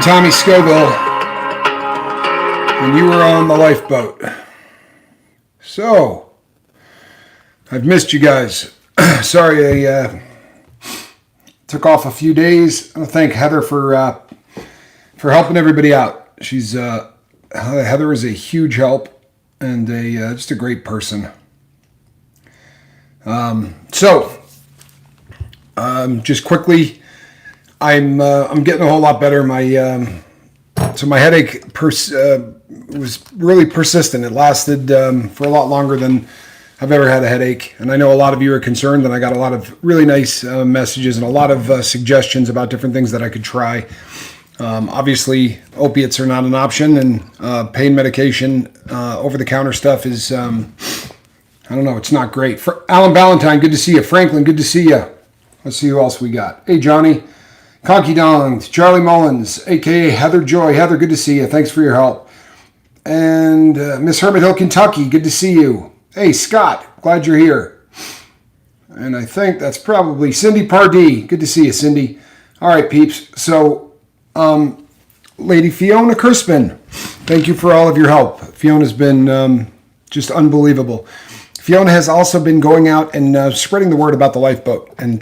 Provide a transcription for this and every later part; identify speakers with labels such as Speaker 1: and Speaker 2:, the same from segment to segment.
Speaker 1: Tommy Scoville, and you were on the lifeboat. So, I've missed you guys. Sorry, I took off a few days. I want to thank Heather for helping everybody out. Heather is a huge help and just a great person. Just quickly, I'm getting a whole lot better. My headache was really persistent. It lasted for a lot longer than I've ever had a headache. And I know a lot of you are concerned, and I got a lot of really nice messages and a lot of suggestions about different things that I could try. Obviously, opiates are not an option, and pain medication, over-the-counter stuff is, I don't know, it's not great. Alan Ballantyne, good to see you. Franklin, good to see you. Let's see who else we got. Hey, Johnny. Conky Dong, Charlie Mullins, a.k.a. Heather Joy. Heather, good to see you. Thanks for your help. And Miss Hermit Hill, Kentucky, good to see you. Hey, Scott, glad you're here. And I think that's probably Cindy Pardee. Good to see you, Cindy. All right, peeps. So, Lady Fiona Crispin, thank you for all of your help. Fiona's been just unbelievable. Fiona has also been going out and spreading the word about the lifeboat, and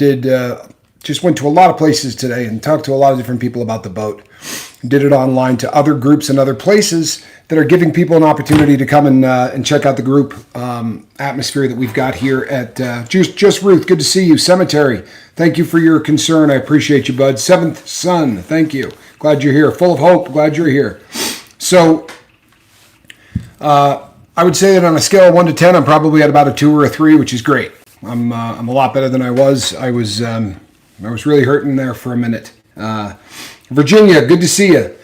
Speaker 1: just went to a lot of places today and talked to a lot of different people about the boat. Did it online to other groups and other places that are giving people an opportunity to come and check out the group atmosphere that we've got here at Just Ruth. Good to see you. Cemetery, thank you for your concern. I appreciate you, bud. Seventh Son, thank you. Glad you're here. Full of Hope, glad you're here. So I would say that on a scale of 1 to 10, I'm probably at about a 2 or a 3, which is great. I'm a lot better than I was. I was really hurting there for a minute. Virginia, good to see you.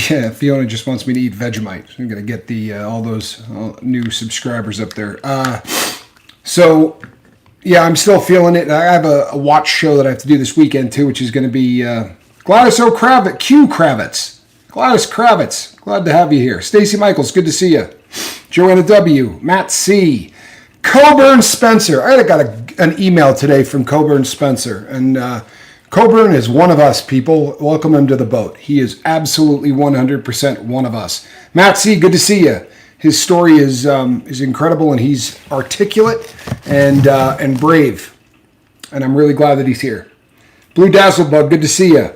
Speaker 1: Yeah, Fiona just wants me to eat Vegemite. So I'm going to get all those new subscribers up there. So, yeah, I'm still feeling it. I have a watch show that I have to do this weekend, too, which is going to be Gladys Kravitz. Gladys Kravitz, glad to have you here. Stacy Michaels, good to see you. Joanna W., Matt C., Coburn Spencer. I got an email today from Coburn Spencer, and Coburn is one of us, people. Welcome him to the boat. He is absolutely 100% one of us. Matt C., good to see you. His story is incredible, and he's articulate and brave, and I'm really glad that he's here. Blue Dazzlebug, good to see you.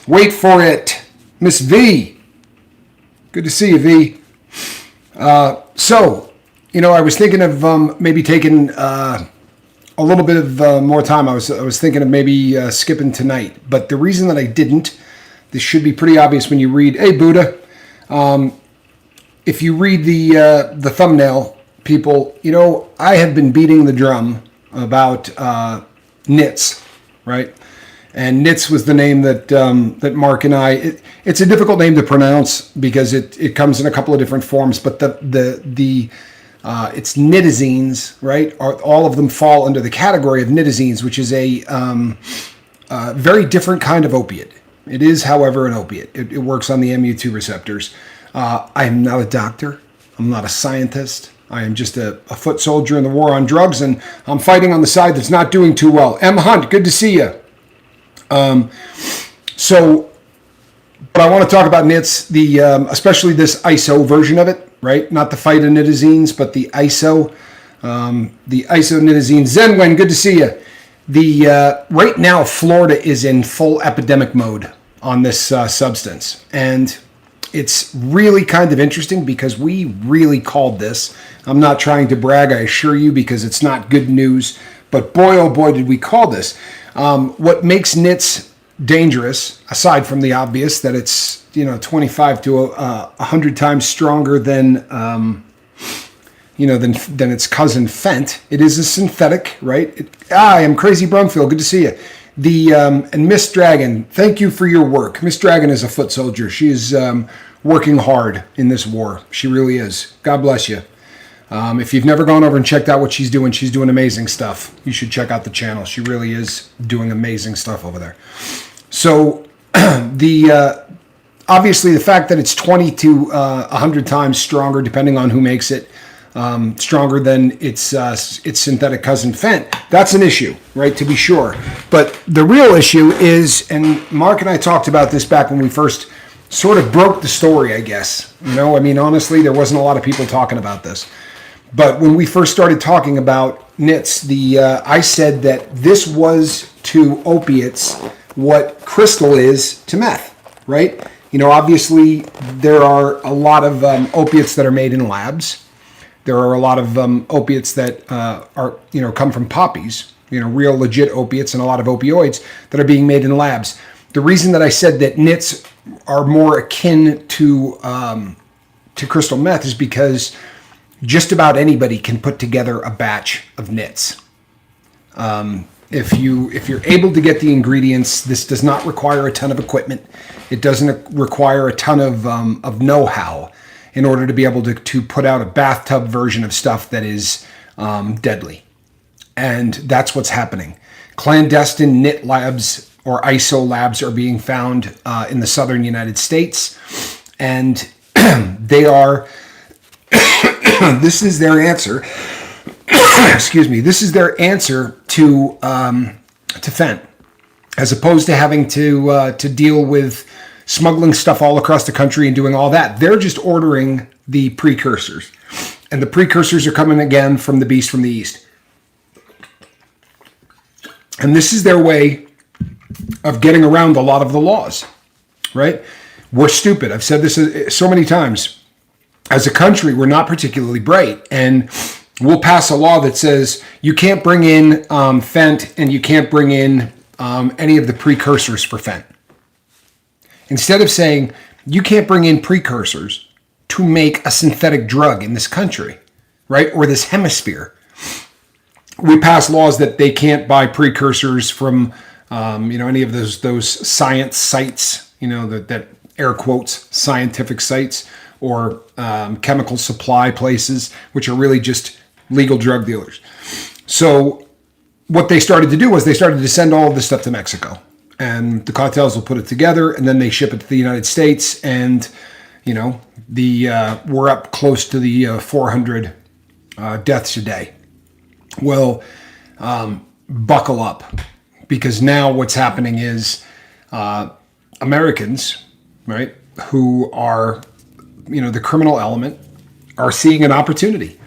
Speaker 1: Wait for it, Miss V. Good to see you, V. I was thinking of maybe taking a little bit of more time. I was thinking of maybe skipping tonight. But the reason that I didn't, this should be pretty obvious when you read, hey, Buddha. If you read the thumbnail, people, I have been beating the drum about NITS, right? And NITS was the name that Mark and I. It's a difficult name to pronounce because it comes in a couple of different forms, but it's nitazines, right? All of them fall under the category of nitazines, which is a very different kind of opiate. It is, however, an opiate. It works on the MU2 receptors. I am not a doctor. I'm not a scientist. I am just a foot soldier in the war on drugs, and I'm fighting on the side that's not doing too well. M. Hunt, good to see you. But I want to talk about NITS, especially this ISO version of it, right? Not the phytonitazines, but the ISO nitazine. Zenwen, good to see you. Right now, Florida is in full epidemic mode on this substance, and it's really kind of interesting because we really called this. I'm not trying to brag, I assure you, because it's not good news, but boy, oh boy, did we call this. What makes NITS dangerous, aside from the obvious that it's 25 to 100 times stronger than its cousin Fent. It is a synthetic, right? I am Crazy Brumfield. Good to see you. And Miss Dragon, thank you for your work. Miss Dragon is a foot soldier. She is working hard in this war. She really is. God bless you. If you've never gone over and checked out what she's doing amazing stuff. You should check out the channel. She really is doing amazing stuff over there. So obviously the fact that it's 20 to 100 times stronger, depending on who makes it, stronger than its synthetic cousin Fent. That's an issue, right, to be sure. But the real issue is, and Mark and I talked about this back when we first sort of broke the story, I guess. Honestly, there wasn't a lot of people talking about this. But when we first started talking about nits, I said that this was to opiates what crystal is to meth, right? Obviously, there are a lot of opiates that are made in labs. There are a lot of opiates that come from poppies, real legit opiates, and a lot of opioids that are being made in labs. The reason that I said that nits are more akin to crystal meth is because just about anybody can put together a batch of nits. If you're able to get the ingredients, this does not require a ton of equipment. It doesn't require a ton of know-how in order to be able to put out a bathtub version of stuff that is deadly. And that's what's happening. Clandestine nit labs or ISO labs are being found in the southern United States. And they are, this is their answer. Excuse me. This is their answer to Fent, as opposed to having to deal with smuggling stuff all across the country and doing all that. They're just ordering the precursors, and the precursors are coming again from the beast from the east. And this is their way of getting around a lot of the laws, right? We're stupid. I've said this so many times. As a country, we're not particularly bright, and we'll pass a law that says you can't bring in Fent and you can't bring in any of the precursors for Fent. Instead of saying you can't bring in precursors to make a synthetic drug in this country, right, or this hemisphere, we pass laws that they can't buy precursors from any of those science sites, that air quotes scientific sites, or chemical supply places, which are really just legal drug dealers. So what they started to do was they started to send all of this stuff to Mexico, and the cartels will put it together, and then they ship it to the United States, and we're up close to the 400 deaths a day. Well, buckle up, because now what's happening is Americans, right, who are the criminal element, are seeing an opportunity.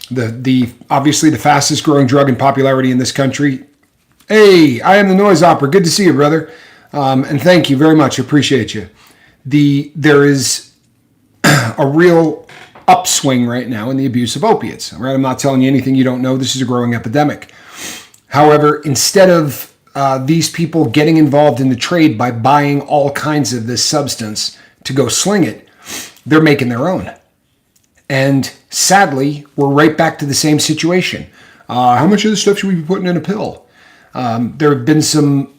Speaker 1: The obviously the fastest growing drug in popularity in this country. Hey, I am the Noise Opera. Good to see you, brother. And thank you very much. Appreciate you. There is a real upswing right now in the abuse of opiates. Right? I'm not telling you anything you don't know. This is a growing epidemic. However, instead of these people getting involved in the trade by buying all kinds of this substance to go sling it, they're making their own. And sadly, we're right back to the same situation. How much of this stuff should we be putting in a pill? There have been some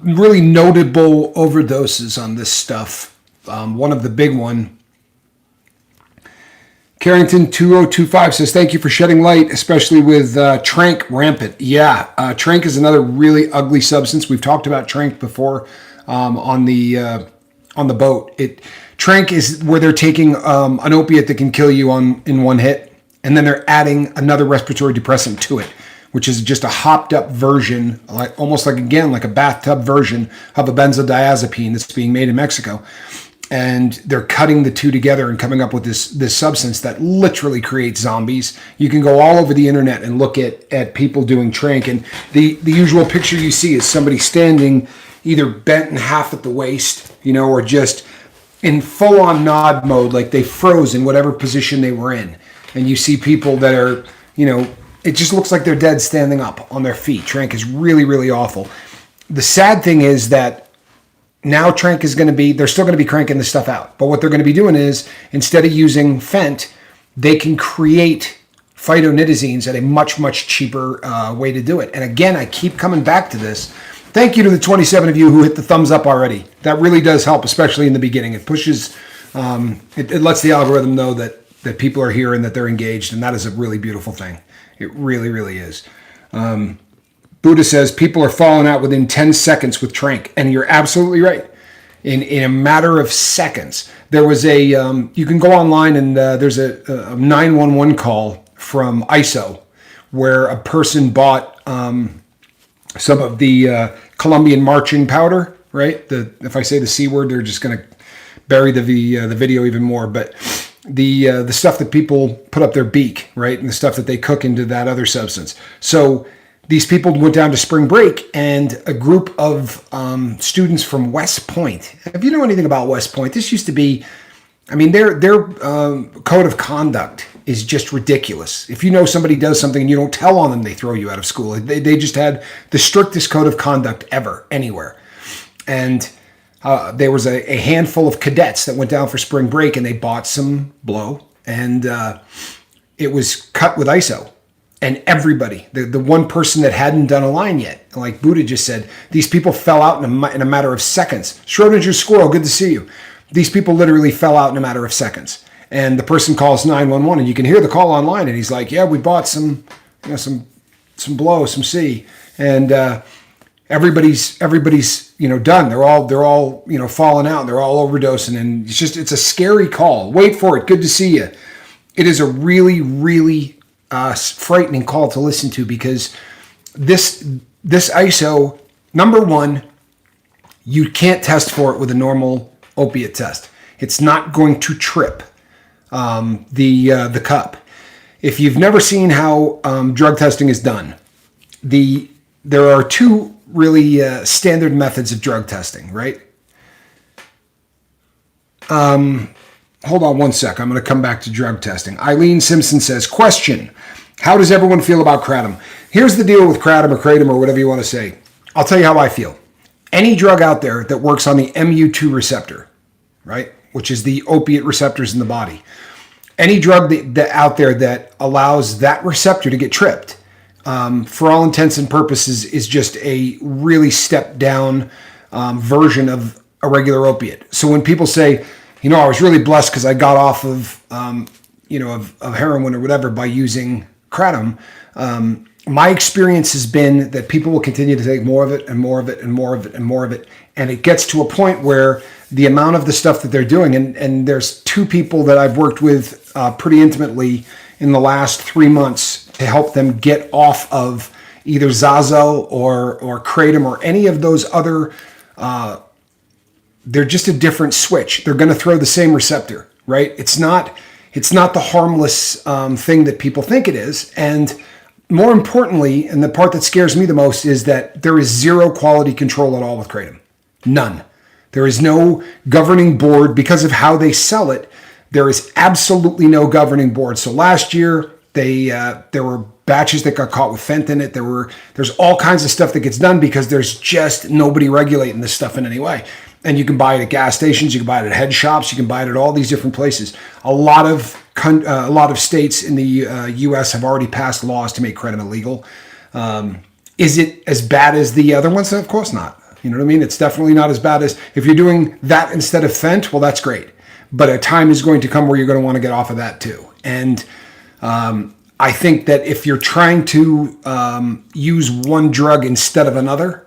Speaker 1: really notable overdoses on this stuff. One of the big one, Carrington 2025 says, thank you for shedding light, especially with Trank rampant. Yeah, Trank is another really ugly substance. We've talked about Trank before on the boat. Trank is where they're taking an opiate that can kill you in one hit, and then they're adding another respiratory depressant to it, which is just a hopped up version, almost like a bathtub version of a benzodiazepine that's being made in Mexico. And they're cutting the two together and coming up with this substance that literally creates zombies. You can go all over the internet and look at people doing Trank, and the usual picture you see is somebody standing either bent in half at the waist, or just in full-on nod mode, like they froze in whatever position they were in. And you see people that are, it just looks like they're dead standing up on their feet. Trank is really, really awful. The sad thing is that now Trank is they're still going to be cranking this stuff out. But what they're going to be doing is, instead of using Fent, they can create phytonidazines at a much, much cheaper way to do it. And again, I keep coming back to this. Thank you to the 27 of you who hit the thumbs up already. That really does help, especially in the beginning. It pushes, it lets the algorithm know that people are here and that they're engaged. And that is a really beautiful thing. It really, really is. Buddha says people are falling out within 10 seconds with Trank. And you're absolutely right. in a matter of seconds. There was you can go online and there's a 911 call from ISO where a person bought some of the Colombian marching powder, right? If I say the C word, they're just going to bury the video even more. But the stuff that people put up their beak, right? And the stuff that they cook into that other substance. So these people went down to spring break, and a group of students from West Point. If you know anything about West Point, this used to be, I mean, their code of conduct is just ridiculous. If you know somebody does something and you don't tell on them, they throw you out of school. They just had the strictest code of conduct ever, anywhere. And there was a handful of cadets that went down for spring break, and they bought some blow, and it was cut with ISO. And everybody, the one person that hadn't done a line yet, like Buddha just said, these people fell out in a matter of seconds. Schrodinger's squirrel, good to see you. These people literally fell out in a matter of seconds. And the person calls 911, and you can hear the call online, and he's like, yeah, we bought some blow, some C. And everybody's done. They're all falling out. They're all overdosing, and it's a scary call. Wait for it. Good to see you. It is a really, really frightening call to listen to, because this ISO, number one, you can't test for it with a normal opiate test. It's not going to trip the cup. If you've never seen how drug testing is done, there are two really standard methods of drug testing, right? Hold on one sec. I'm going to come back to drug testing. Eileen Simpson says, question, how does everyone feel about kratom? Here's the deal with kratom or kratom or whatever you want to say. I'll tell you how I feel. Any drug out there that works on the mu2 receptor, right, which is the opiate receptors in the body, any drug that out there that allows that receptor to get tripped, for all intents and purposes, is just a really stepped down version of a regular opiate. So when people say, I was really blessed because I got off of heroin or whatever by using kratom, my experience has been that people will continue to take more of it and more of it and more of it and more of it. And it gets to a point where the amount of the stuff that they're doing, and there's two people that I've worked with pretty intimately in the last 3 months to help them get off of either Zazo or kratom or any of those other, they're just a different switch. They're going to throw the same receptor, right? It's not the harmless thing that people think it is. And more importantly, and the part that scares me the most, is that there is zero quality control at all with kratom. None. There is no governing board because of how they sell it. There is absolutely no governing board. So last year, there were batches that got caught with fent in it. There's all kinds of stuff that gets done because there's just nobody regulating this stuff in any way. And you can buy it at gas stations, you can buy it at head shops, you can buy it at all these different places. A lot of states in the U.S. have already passed laws to make kratom illegal. Is it as bad as the other ones? Of course not. You know what I mean? It's definitely not as bad as, if you're doing that instead of fent, well, that's great. But a time is going to come where you're going to want to get off of that too. And I think that if you're trying to use one drug instead of another,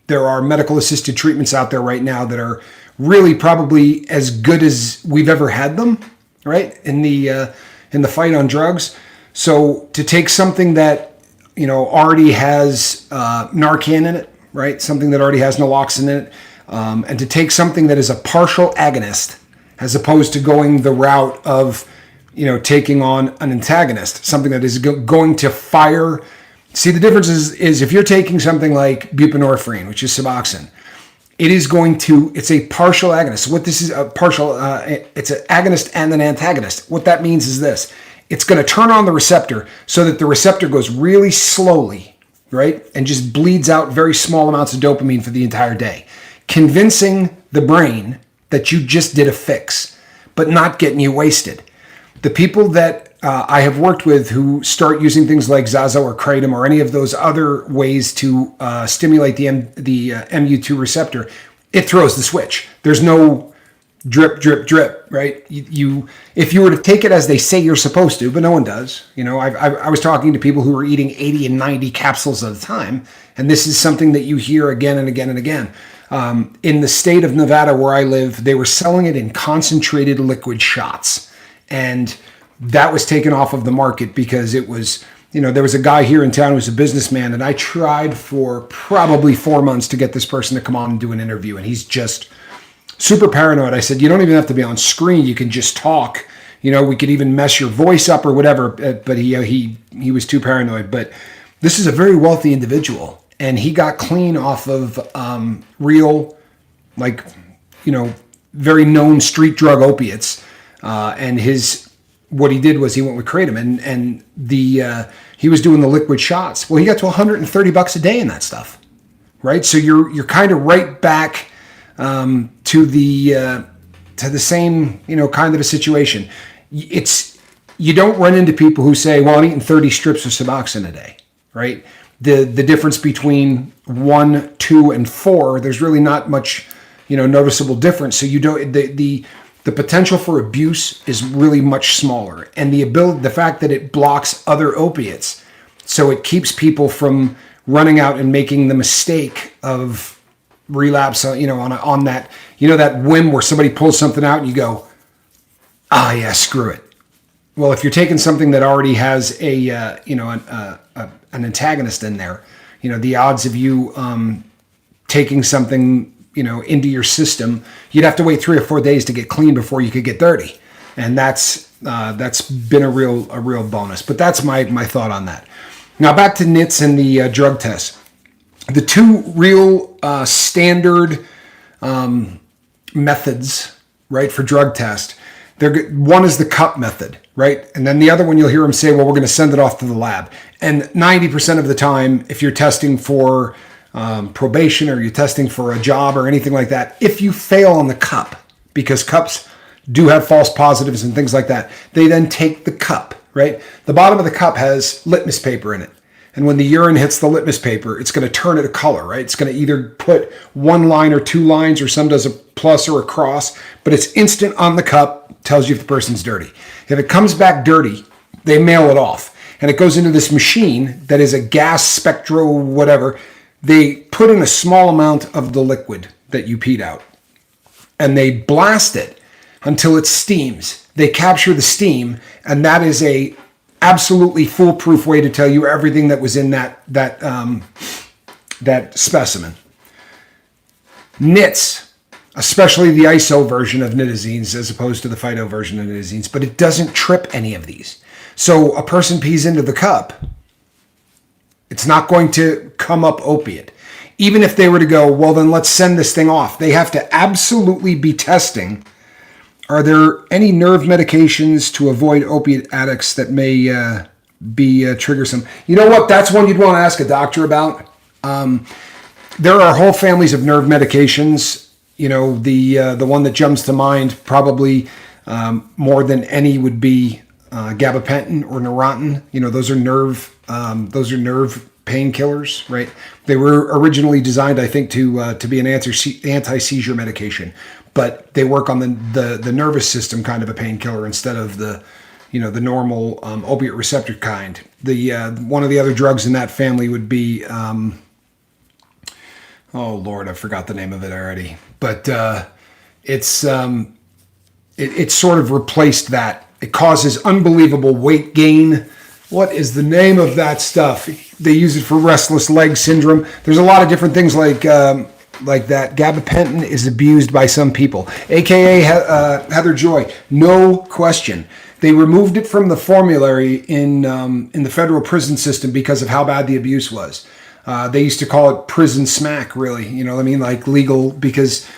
Speaker 1: there are medical assisted treatments out there right now that are really probably as good as we've ever had them, right? In the fight on drugs. So to take something that, already has Narcan in it, right? Something that already has naloxone in it, and to take something that is a partial agonist as opposed to going the route of, taking on an antagonist, something that is going to fire. See, the difference is if you're taking something like buprenorphine, which is Suboxone, it's a partial agonist. So what this is, it's an agonist and an antagonist. What that means is this: it's going to turn on the receptor so that the receptor goes really slowly, right? And just bleeds out very small amounts of dopamine for the entire day, convincing the brain that you just did a fix, but not getting you wasted. The people that I have worked with who start using things like Zazo or kratom or any of those other ways to stimulate the mu2 receptor, it throws the switch. There's no drip, drip, drip, right? If you were to take it as they say you're supposed to, but no one does. I was talking to people who were eating 80 and 90 capsules at a time, and this is something that you hear again and again and again. In the state of Nevada where I live, they were selling it in concentrated liquid shots. And that was taken off of the market because it was, there was a guy here in town who was a businessman, and I tried for probably 4 months to get this person to come on and do an interview. And he's just super paranoid. I said, you don't even have to be on screen. You can just talk. We could even mess your voice up or whatever. But he was too paranoid. But this is a very wealthy individual. And he got clean off of real, very known street drug opiates. And what he did was he went with kratom, and he was doing the liquid shots. Well, he got to $130 a day in that stuff, right? So you're kind of right back to the same kind of a situation. You don't run into people who say, "Well, I'm eating 30 strips of Suboxone a day," right? The difference between 1, 2, and 4, there's really not much noticeable difference. So you don't the potential for abuse is really much smaller, and the fact that it blocks other opiates, so it keeps people from running out and making the mistake of relapse. On that that whim where somebody pulls something out and you go, yeah, screw it. Well, if you're taking something that already has an antagonist in there, the odds of you taking something into your system, you'd have to wait 3 or 4 days to get clean before you could get dirty. And that's been a real bonus. But that's my thought on that. Now back to NITS and the drug test. The two real standard methods, right, for drug test. One is the cup method, right? And then the other one, you'll hear them say, well, we're going to send it off to the lab. And 90% of the time, if you're testing for probation or you're testing for a job or anything like that, if you fail on the cup, because cups do have false positives and things like that, they then take the cup, right? The bottom of the cup has litmus paper in it. And when the urine hits the litmus paper, it's going to turn it a color, right? It's going to either put 1 line or 2 lines, or some does a plus or a cross, but it's instant on the cup, tells you if the person's dirty. If it comes back dirty, they mail it off. And it goes into this machine that is a gas spectro whatever. They put in a small amount of the liquid that you peed out, and they blast it until it steams. They capture the steam, and that is a absolutely foolproof way to tell you everything that was in that specimen. NITs, especially the ISO version of nitazines as opposed to the phyto version of nitazines, but it doesn't trip any of these. So a person pees into the cup, it's not going to come up opiate. Even if they were to go, well, then let's send this thing off. They have to absolutely be testing. Are there any nerve medications to avoid opiate addicts that may be triggersome? You know what? That's one you'd want to ask a doctor about. There are whole families of nerve medications. The one that jumps to mind probably more than any would be gabapentin or Neurontin. Those are nerve painkillers, right? They were originally designed, I think, to be an anti-seizure medication, but they work on the nervous system, kind of a painkiller, instead of the normal opiate receptor kind. One of the other drugs in that family would be oh Lord, I forgot the name of it already, but it sort of replaced that. It causes unbelievable weight gain. What is the name of that stuff? They use it for restless leg syndrome. There's a lot of different things like that. Gabapentin is abused by some people, aka Heather Joy. No question. They removed it from the formulary in the federal prison system because of how bad the abuse was. They used to call it prison smack, really. You know what I mean? Like legal, because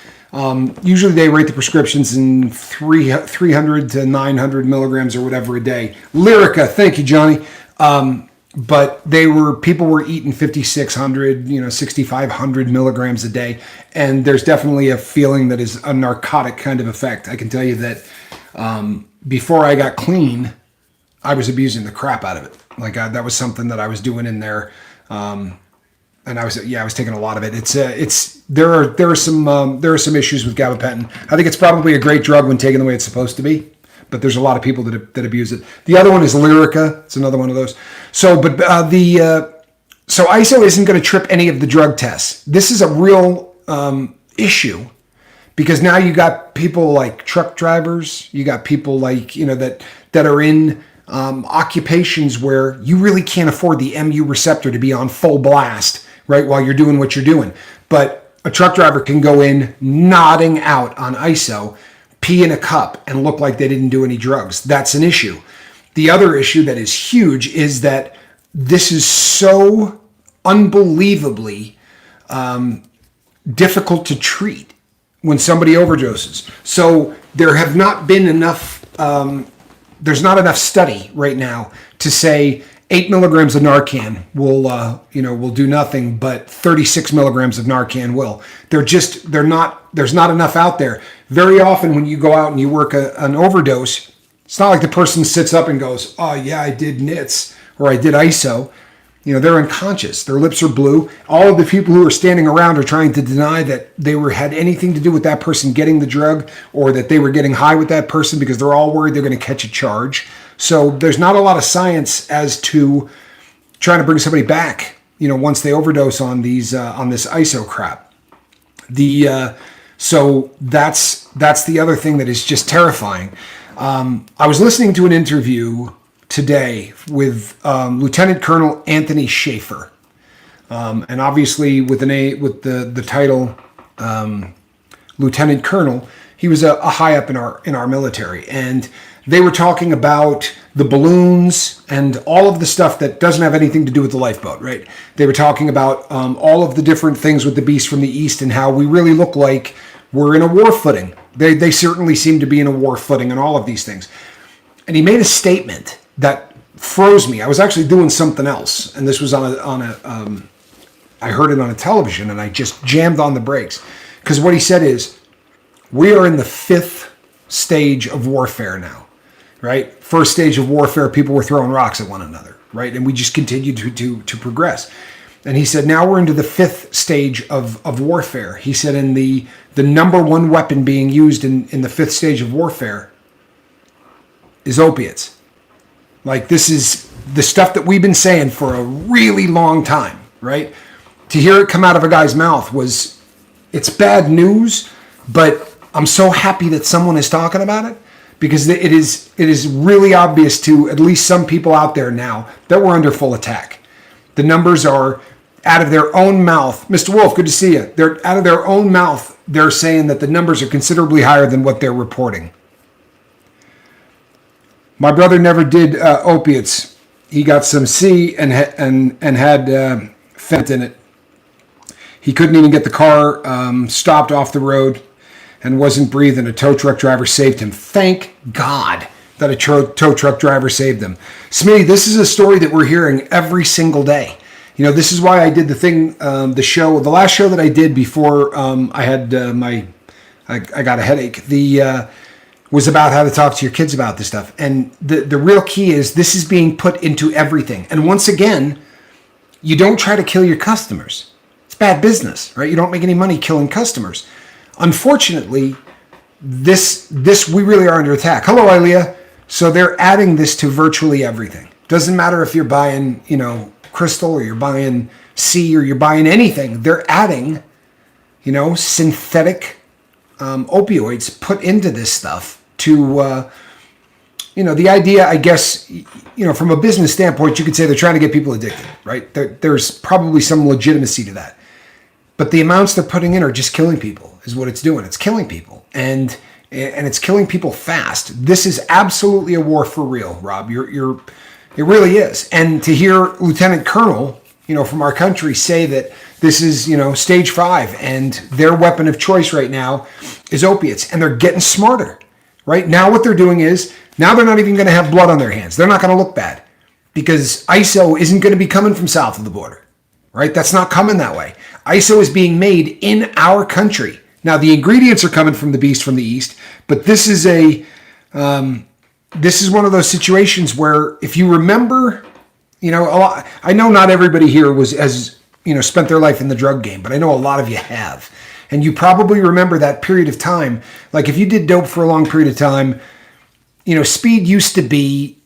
Speaker 1: usually they rate the prescriptions in 300 to 900 milligrams or whatever a day. Lyrica, thank you, Johnny. But people were eating 5,600, 6,500 milligrams a day. And there's definitely a feeling that is a narcotic kind of effect. I can tell you that before I got clean, I was abusing the crap out of it. That was something that I was doing in there. And I was taking a lot of it. There are some issues with gabapentin. I think it's probably a great drug when taken the way it's supposed to be, but there's a lot of people that abuse it. The other one is Lyrica. It's another one of those. So ISO isn't going to trip any of the drug tests. This is a real issue, because now you got people like truck drivers, you got people like, that are in occupations where you really can't afford the MU receptor to be on full blast, right, while you're doing what you're doing. But a truck driver can go in nodding out on ISO, pee in a cup, and look like they didn't do any drugs. That's an issue. The other issue that is huge is that this is so unbelievably difficult to treat when somebody overdoses. So there have not been enough, there's not enough study right now to say 8 milligrams of Narcan will do nothing, but 36 milligrams of Narcan will. There's not enough out there. Very often when you go out and you work an overdose, it's not like the person sits up and goes, oh yeah, I did NITS or I did ISO. They're unconscious. Their lips are blue. All of the people who are standing around are trying to deny that they had anything to do with that person getting the drug or that they were getting high with that person, because they're all worried they're going to catch a charge. So there's not a lot of science as to trying to bring somebody back, once they overdose on these on this ISO crap. So that's the other thing that is just terrifying. I was listening to an interview today with Lieutenant Colonel Anthony Schaefer, and obviously with the title Lieutenant Colonel, he was a high up in our military, and they were talking about the balloons and all of the stuff that doesn't have anything to do with the lifeboat, right? They were talking about all of the different things with the beast from the east and how we really look like we're in a war footing. They certainly seem to be in a war footing and all of these things. And he made a statement that froze me. I was actually doing something else, and this was I heard it on a television, and I just jammed on the brakes, because what he said is, we are in the 5th stage of warfare now, right? First stage of warfare, people were throwing rocks at one another, right? And we just continued to progress. And he said, now we're into the 5th stage of warfare. He said, and the number one weapon being used in the 5th stage of warfare is opiates. Like, this is the stuff that we've been saying for a really long time, right? To hear it come out of a guy's mouth it's bad news, but I'm so happy that someone is talking about it, because it is really obvious to at least some people out there now that we're under full attack. The numbers are out of their own mouth. Mr. Wolf, good to see you. They're out of their own mouth. They're saying that the numbers are considerably higher than what they're reporting. My brother never did opiates. He got some C and had fent in it. He couldn't even get the car stopped off the road and wasn't breathing. A tow truck driver saved him. Thank God that a tow truck driver saved him. Smitty, this is a story that we're hearing every single day. This is why I did the last show that I did before I had I got a headache. Was about how to talk to your kids about this stuff. And the real key is this is being put into everything. And once again, you don't try to kill your customers. It's bad business, right? You don't make any money killing customers. Unfortunately, this we really are under attack. Hello, Ilea. So they're adding this to virtually everything. Doesn't matter if you're buying, crystal, or you're buying C, or you're buying anything. They're adding, synthetic opioids put into this stuff to, the idea, I guess, from a business standpoint, you could say they're trying to get people addicted, right? There's probably some legitimacy to that. But the amounts they're putting in are just killing people, is what it's doing. It's killing people. And it's killing people fast. This is absolutely a war for real, Rob. It really is. And to hear Lieutenant Colonel, from our country say that this is, stage 5, and their weapon of choice right now is opiates, and they're getting smarter. Right now, what they're doing is, now they're not even going to have blood on their hands. They're not going to look bad, because ISO isn't going to be coming from south of the border, right? That's not coming that way. ISO is being made in our country. Now, the ingredients are coming from the beast from the east, but this is one of those situations where, if you remember, I know not everybody here has spent their life in the drug game, but I know a lot of you have. And you probably remember that period of time. Like, if you did dope for a long period of time, speed used to be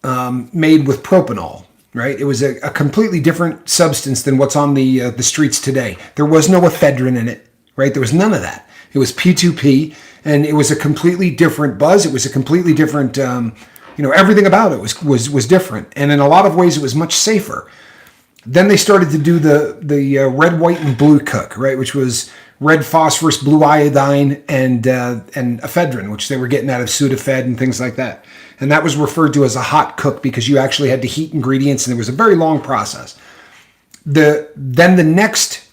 Speaker 1: made with propanol, right? It was a completely different substance than what's on the streets today. There was no ephedrine in it, right? There was none of that. It was P2P, and it was a completely different buzz. It was a completely different, everything about it was different. And in a lot of ways, it was much safer. Then they started to do the red, white, and blue cook, right? Which was red phosphorus, blue iodine, and ephedrine, which they were getting out of Sudafed and things like that. And that was referred to as a hot cook because you actually had to heat ingredients, and it was a very long process. Then the next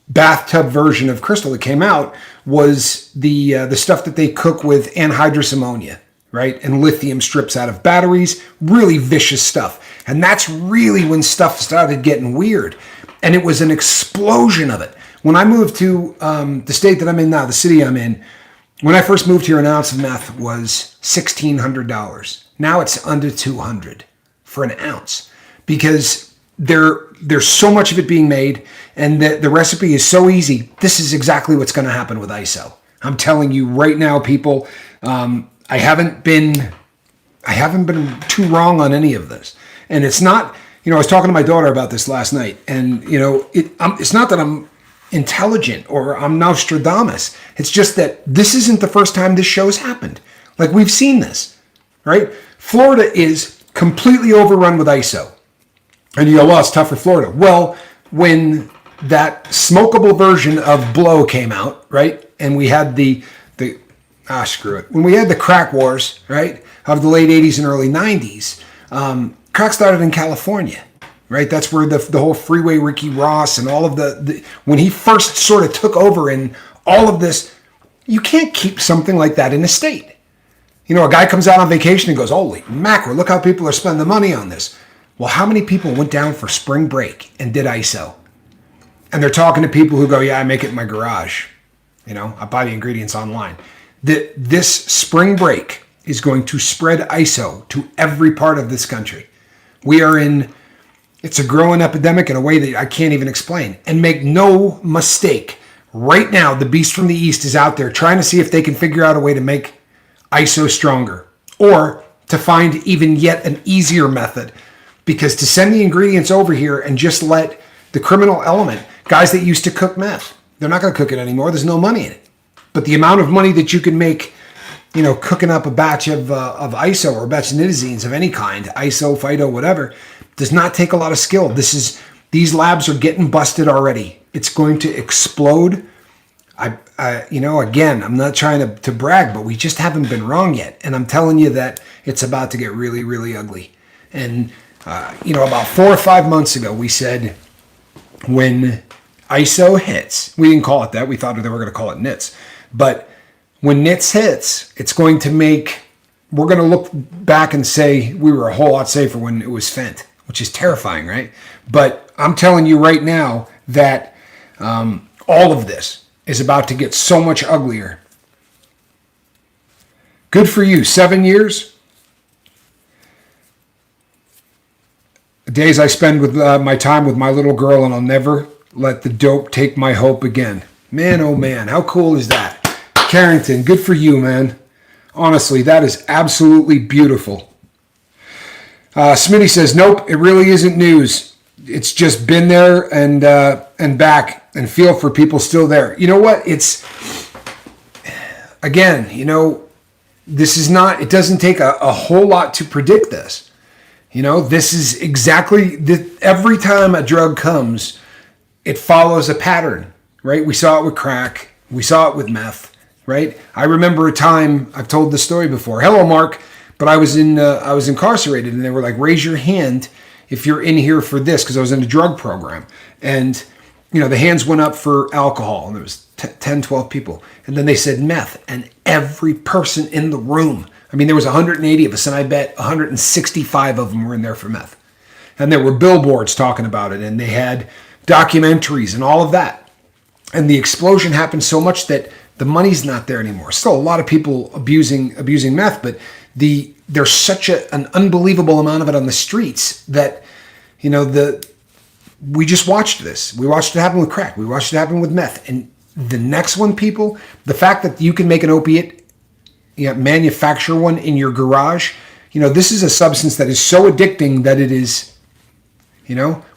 Speaker 1: bathtub version of Crystal that came out was the stuff that they cook with anhydrous ammonia, right? And lithium strips out of batteries, really vicious stuff. And that's really when stuff started getting weird. And it was an explosion of it. When I moved to the state that I'm in now, the city I'm in, when I first moved here, an ounce of meth was $1,600. Now it's under $200 for an ounce because there's so much of it being made, and the recipe is so easy. This is exactly what's going to happen with ISO. I'm telling you right now, people. I haven't been too wrong on any of this, and it's not. I was talking to my daughter about this last night, and it's not that I'm intelligent or I'm Nostradamus. It's just that this isn't the first time this show's happened. Like, we've seen this, right? Florida is completely overrun with ISO. And you go, well, it's tough for Florida. Well, when that smokable version of blow came out, right? And we had when we had the crack wars, right? Of the late 80s and early 90s, crack started in California, right? That's where the whole Freeway Ricky Ross and all of when he first sort of took over in all of this, you can't keep something like that in a state. A guy comes out on vacation and goes, holy mackerel, look how people are spending money on this. Well, how many people went down for spring break and did ISO? And they're talking to people who go, yeah, I make it in my garage. I buy the ingredients online. This spring break is going to spread ISO to every part of this country. It's a growing epidemic in a way that I can't even explain. And make no mistake, right now, the beast from the east is out there trying to see if they can figure out a way to make ISO stronger, or to find even yet an easier method. Because to send the ingredients over here and just let the criminal element, guys that used to cook meth, they're not going to cook it anymore. There's no money in it. But the amount of money that you can make, cooking up a batch of ISO or a batch of nitazines of any kind, ISO, Phyto, whatever, does not take a lot of skill. These labs are getting busted already. It's going to explode. Again, I'm not trying to brag, but we just haven't been wrong yet. And I'm telling you that it's about to get really, really ugly. And about 4 or 5 months ago, we said when ISO hits, we didn't call it that. We thought they were going to call it NITS. But when NITS hits, we're going to look back and say we were a whole lot safer when it was Fent, which is terrifying, right? But I'm telling you right now that all of this is about to get so much uglier. Good for you. 7 years. Days I spend with my time with my little girl, and I'll never let the dope take my hope again. Man, oh man, how cool is that? Carrington, good for you, man. Honestly, that is absolutely beautiful. Smitty says, nope, it really isn't news. It's just been there and back, and feel for people still there. You know what? It's, again, this is not, it doesn't take a whole lot to predict this. This is exactly, every time a drug comes, it follows a pattern, right? We saw it with crack. We saw it with meth, right? I remember a time, I've told this story before. Hello, Mark. But I was incarcerated, and they were like, raise your hand if you're in here for this, because I was in a drug program. And, the hands went up for alcohol, and there was 10, 12 people. And then they said meth, and every person in the room, there was 180 of us, and I bet 165 of them were in there for meth. And there were billboards talking about it, and they had documentaries and all of that. And the explosion happened so much that the money's not there anymore. Still a lot of people abusing meth, but there's such an unbelievable amount of it on the streets that, we just watched this. We watched it happen with crack. We watched it happen with meth. And the next one, people, the fact that you can make an opiate, manufacture one in your garage, this is a substance that is so addicting that it is,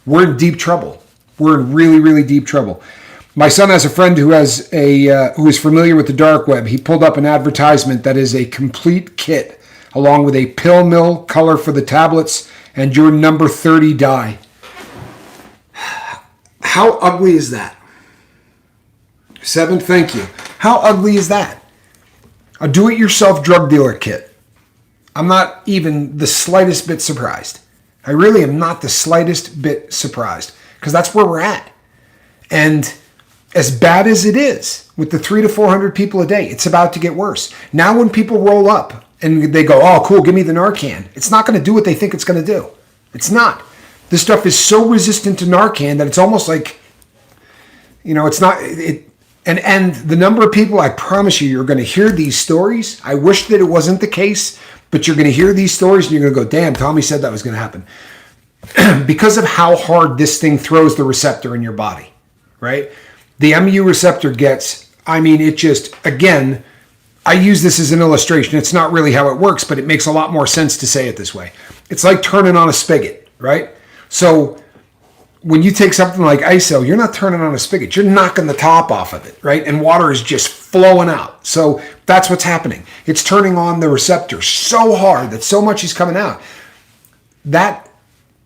Speaker 1: we're in deep trouble. We're in really, really deep trouble. My son has a friend who who is familiar with the dark web. He pulled up an advertisement that is a complete kit, along with a pill mill, color for the tablets, and your number 30 dye. How ugly is that? 7, thank you. How ugly is that? A do-it-yourself drug dealer kit. I'm not even the slightest bit surprised. I really am not the slightest bit surprised, because that's where we're at. And as bad as it is with the 300 to 400 people a day, it's about to get worse. Now when people roll up and they go, oh, cool, give me the Narcan, it's not going to do what they think it's going to do. It's not. This stuff is so resistant to Narcan that it's almost like, it's not. And the number of people, I promise you're going to hear these stories. I wish that it wasn't the case, but you're going to hear these stories and you're going to go, damn, Tommy said that was going to happen. Because of how hard this thing throws the receptor in your body, right? The MU receptor gets, it just, again, I use this as an illustration. It's not really how it works, but it makes a lot more sense to say it this way. It's like turning on a spigot, right? So when you take something like ISO, you're not turning on a spigot. You're knocking the top off of it, right? And water is just flowing out. So that's what's happening. It's turning on the receptor so hard that so much is coming out. That,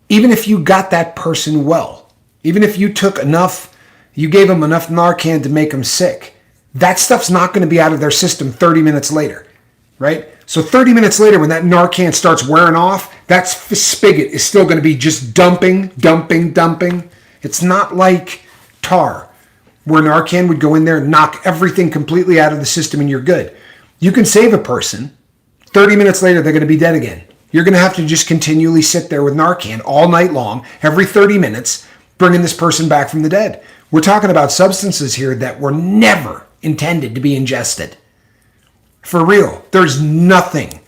Speaker 1: even if you got that person well, even if you took enough, you gave them enough Narcan to make them sick, that stuff's not going to be out of their system 30 minutes later, right? So 30 minutes later, when that Narcan starts wearing off, that spigot is still going to be just dumping. It's not like tar, where Narcan would go in there and knock everything completely out of the system and you're good. You can save a person. 30 minutes later, they're going to be dead again. You're going to have to just continually sit there with Narcan all night long, every 30 minutes, bringing this person back from the dead. We're talking about substances here that were never intended to be ingested. For real, there's nothing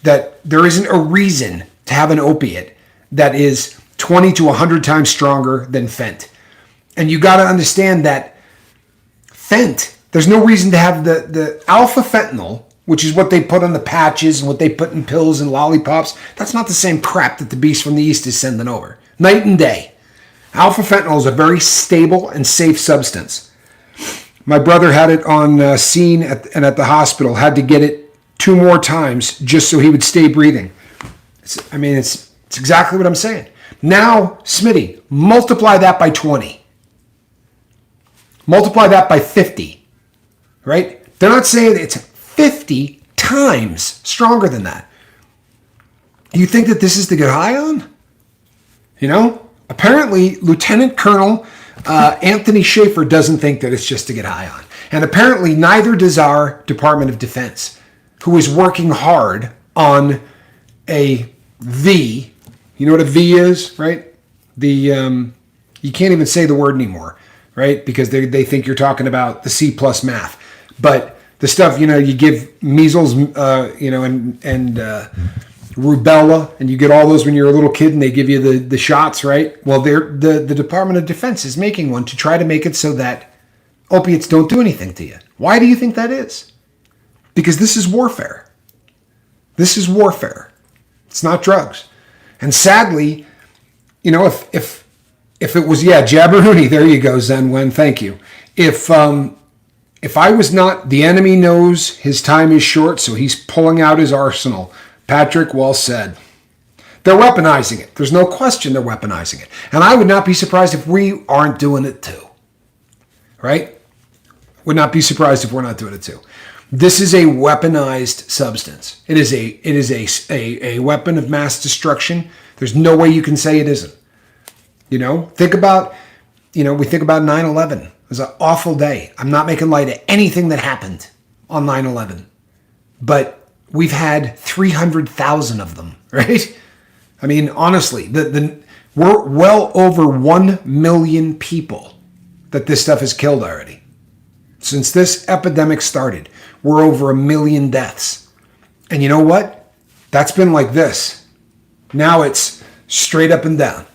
Speaker 1: there isn't a reason to have an opiate that is 20 to 100 times stronger than fent. And you got to understand that fent, there's no reason to have the alpha fentanyl, which is what they put on the patches and what they put in pills and lollipops. That's not the same crap that the beast from the east is sending over. Night and day. Alpha fentanyl is a very stable and safe substance. My brother had it on scene and at the hospital, had to get it 2 more times just so he would stay breathing. It's exactly what I'm saying. Now, Smitty, multiply that by 20. Multiply that by 50, right? They're not saying it's 50 times stronger than that. You think that this is to get high on? Apparently, Lieutenant Colonel Anthony Schaefer doesn't think that it's just to get high on. And apparently neither does our Department of Defense, who is working hard on a V. You know what a V is, right? You can't even say the word anymore, right? Because they think you're talking about the C plus math. But the stuff, you give measles, and rubella, and you get all those when you're a little kid and they give you the shots, right? Well, the Department of Defense is making one to try to make it so that opiates don't do anything to you. Why do you think that is? Because this is warfare. This is warfare. It's not drugs. And sadly, if it was, Jabberoonie, there you go, Zen Wen, thank you. If I was not, the enemy knows his time is short, so he's pulling out his arsenal. Patrick, well said. They're weaponizing it. There's no question they're weaponizing it. And I would not be surprised if we aren't doing it too. Right? Would not be surprised if we're not doing it too. This is a weaponized substance. It is a weapon of mass destruction. There's no way you can say it isn't. Think about, we think about 9/11. It was an awful day. I'm not making light of anything that happened on 9/11. But we've had 300,000 of them, right? Honestly, we're well over 1 million people that this stuff has killed already. Since this epidemic started, we're over 1 million deaths. And you know what? That's been like this. Now it's straight up and down.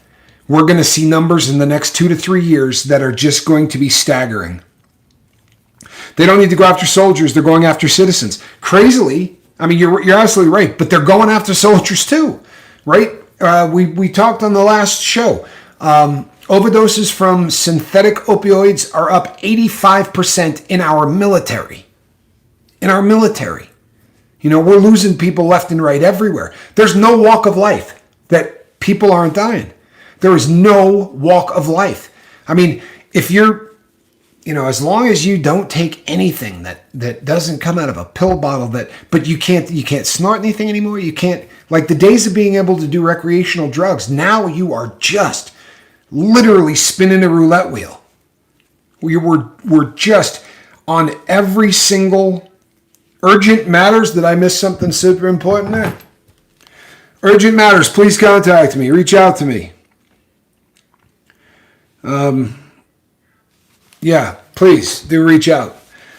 Speaker 1: We're going to see numbers in the next 2 to 3 years that are just going to be staggering. They don't need to go after soldiers. They're going after citizens. Crazily, you're absolutely right, but they're going after soldiers too, right? We talked on the last show. Overdoses from synthetic opioids are up 85% in our military. In our military. You know, we're losing people left and right everywhere. There's no walk of life that people aren't dying. There is no walk of life. I mean, if you're, you know, as long as you don't take anything that doesn't come out of a pill bottle, but you can't snort anything anymore. You can't, like the days of being able to do recreational drugs, now you are just literally spinning a roulette wheel. We're just on every single urgent matters. Did I miss something super important there? Urgent matters, please contact me. Reach out to me. Yeah, please do reach out.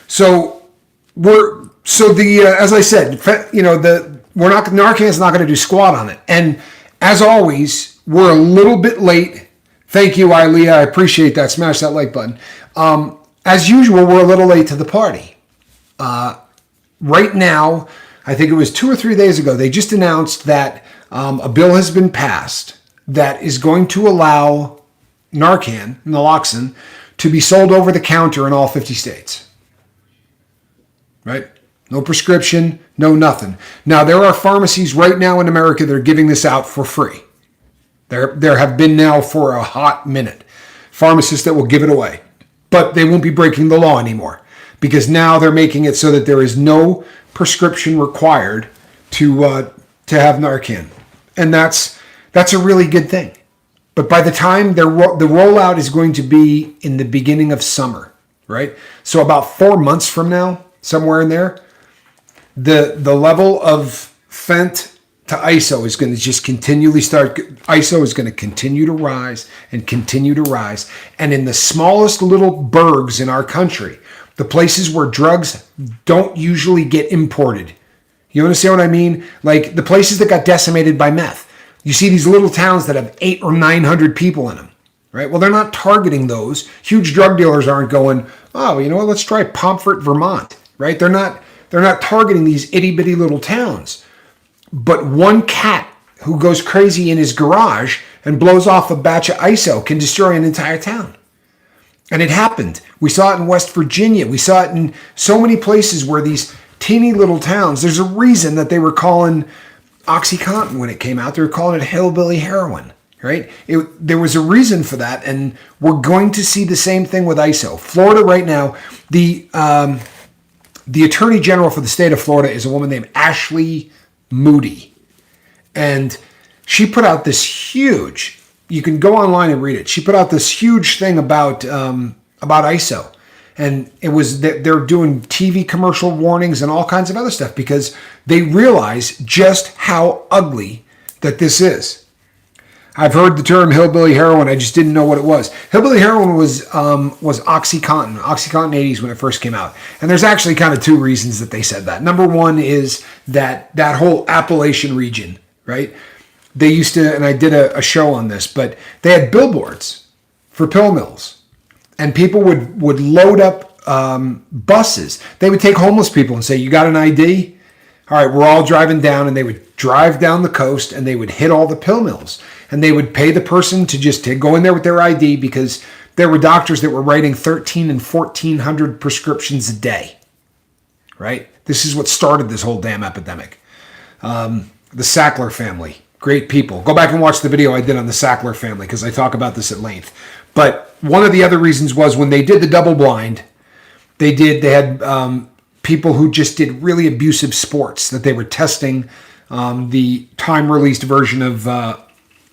Speaker 1: So as I said, you know, Narcan's not going to do squat on it. And as always, we're a little bit late. Thank you, Ilea. I appreciate that. Smash that like button. As usual, we're a little late to the party. Right now, I think it was 2 or 3 days ago, they just announced that a bill has been passed that is going to allow Narcan, naloxone, to be sold over the counter in all 50 states. Right? No prescription, no nothing. Now, there are pharmacies right now in America that are giving this out for free. There have been now for a hot minute pharmacists that will give it away. But they won't be breaking the law anymore because now they're making it so that there is no prescription required to have Narcan. And that's a really good thing. But by the time the rollout is going to be in the beginning of summer, right? So about 4 months from now, somewhere in there, the level of fent to ISO is going to just continually ISO is going to continue to rise and continue to rise. And in the smallest little burgs in our country, the places where drugs don't usually get imported. You understand what I mean? Like the places that got decimated by meth. You see these little towns that have 800 or 900 people in them, right? Well, they're not targeting those. Huge drug dealers aren't going, oh, you know what? Let's try Pomfret, Vermont, right? They're not targeting these itty bitty little towns. But one cat who goes crazy in his garage and blows off a batch of ISO can destroy an entire town. And it happened. We saw it in West Virginia. We saw it in so many places where these teeny little towns, there's a reason that they were calling OxyContin when it came out. They were calling it hillbilly heroin, right? There was a reason for that, and we're going to see the same thing with ISO. Florida right now, the Attorney General for the state of Florida is a woman named Ashley Moody. And she put out this huge, you can go online and read it. She put out this huge thing about ISO. And it was that they're doing TV commercial warnings and all kinds of other stuff because they realize just how ugly that this is. I've heard the term hillbilly heroin. I just didn't know what it was. Hillbilly heroin was OxyContin 80s when it first came out. And there's actually kind of two reasons that they said that. Number one is that whole Appalachian region, right? They used to, and I did a show on this, but they had billboards for pill mills. And people would load up buses. They would take homeless people and say, you got an ID? All right, we're all driving down. And they would drive down the coast and they would hit all the pill mills. And they would pay the person to go in there with their ID because there were doctors that were writing 1,300 and 1,400 prescriptions a day, right? This is what started this whole damn epidemic. The Sackler family, great people. Go back and watch the video I did on the Sackler family because I talk about this at length. But one of the other reasons was when they did the double blind, they had people who just did really abusive sports that they were testing the time-released version of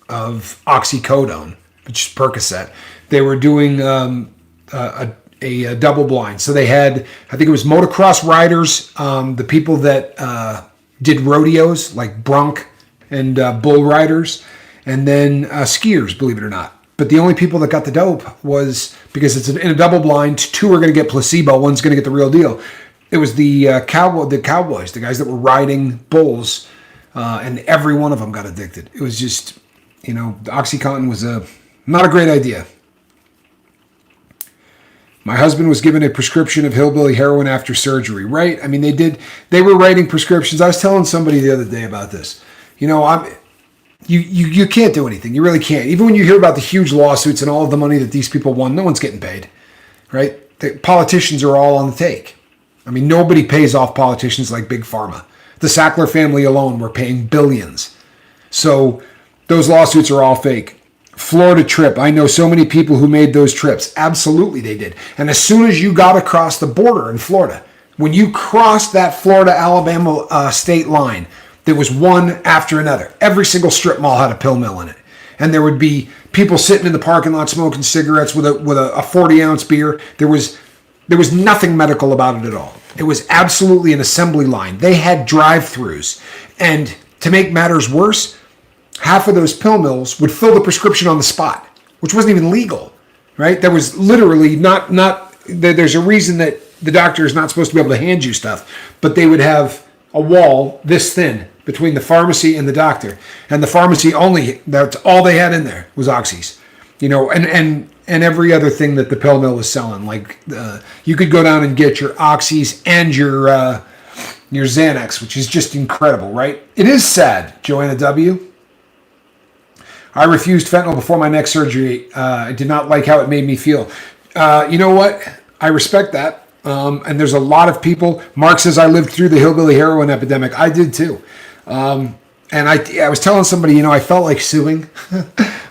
Speaker 1: oxycodone, which is Percocet. They were doing a double blind. So they had, I think it was motocross riders, the people that did rodeos like bronc and bull riders, and then skiers, believe it or not. But the only people that got the dope was, because it's in a double blind, 2 are going to get placebo, 1's going to get the real deal. It was the cowboys, the guys that were riding bulls, and every one of them got addicted. It was just, the OxyContin was not a great idea. My husband was given a prescription of hillbilly heroin after surgery, right? I mean, they were writing prescriptions. I was telling somebody the other day about this. You can't do anything. You really can't. Even when you hear about the huge lawsuits and all of the money that these people won, no one's getting paid, right? The politicians are all on the take. I mean, nobody pays off politicians like Big Pharma. The Sackler family alone were paying billions. So those lawsuits are all fake. Florida trip. I know so many people who made those trips. Absolutely they did. And as soon as you got across the border in Florida, when you crossed that Florida-Alabama state line, there was one after another. Every single strip mall had a pill mill in it. And there would be people sitting in the parking lot smoking cigarettes with a 40-ounce beer. There was nothing medical about it at all. It was absolutely an assembly line. They had drive-thrus. And to make matters worse, half of those pill mills would fill the prescription on the spot, which wasn't even legal, right? There was literally there's a reason that the doctor is not supposed to be able to hand you stuff, but they would have a wall this thin between the pharmacy and the doctor. And the pharmacy that's all they had in there was oxys, and every other thing that the pill mill was selling. Like you could go down and get your oxys and your Xanax, which is just incredible, right? It is sad, Joanna W. I refused fentanyl before my neck surgery. I did not like how it made me feel. You know what? I respect that. And there's a lot of people. Mark says I lived through the hillbilly heroin epidemic. I did too. And I was telling somebody, I felt like suing,